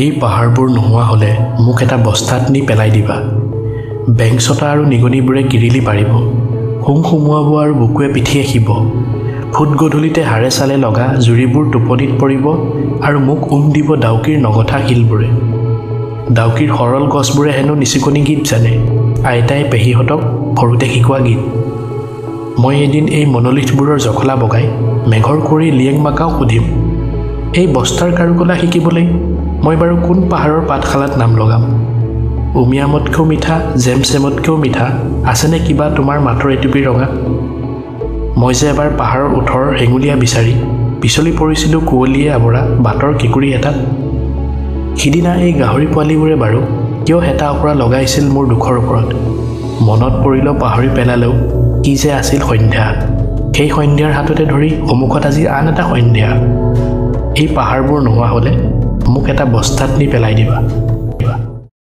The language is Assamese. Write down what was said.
এই পাহাৰবোৰ নোহোৱা হ'লে মোক এটা বস্তাত নি পেলাই দিবা। বেংচতা আৰু নিগনিবোৰে কিৰিলি পাৰিব, শুং সুমুৱাব আৰু বুকুৱে পিঠিয়ে শিব। ফুট গধূলিতে হাড়ে চালে লগা জুৰিবোৰ টোপনিত পৰিব আৰু মোক দিব ডাউকীৰ নগঠা শিলবোৰে। ডাউকীৰ সৰল গছবোৰে হেনো নিচুকনি গীত জানে, আইতাই পেহীহঁতক সৰুতে শিকোৱা গীত। মই এদিন এই মনলিথবোৰৰ জখলা বগাই মেঘৰ কৰি লিয়েং মাকাও সুধিম, এই বস্তাৰ কাৰুকলা শিকিবলৈ মই বাৰু কোন পাহাৰৰ পাঠশালাত নাম লগাম? উমিয়ামতকৈও মিঠা, জেমচেমতকৈও মিঠা আছেনে কিবা তোমাৰ মাথৰ এটুপি ৰঙা? মই যে এবাৰ পাহাৰৰ ওঠৰৰ হেঙুলীয়া বিচাৰি পিছলি পৰিছিলোঁ কুঁৱলীয়ে আৱৰা বাটৰ কেঁকুৰি এটাত। সিদিনা এই গাহৰি পোৱালিবোৰে বাৰু কিয় হেতা অপৰা লগাইছিল মোৰ দুখৰ ওপৰত। মনত পৰিলেও পাহৰি পেলালেও কি যে আছিল সন্ধ্যা। সেই সন্ধ্যাৰ হাততে ধৰি সন্মুখত আজি আন এটা সন্ধ্যা। এই পাহাৰবোৰ নোহোৱা হ'লে মোক এটা বস্তাত নি পেলাই দিবা।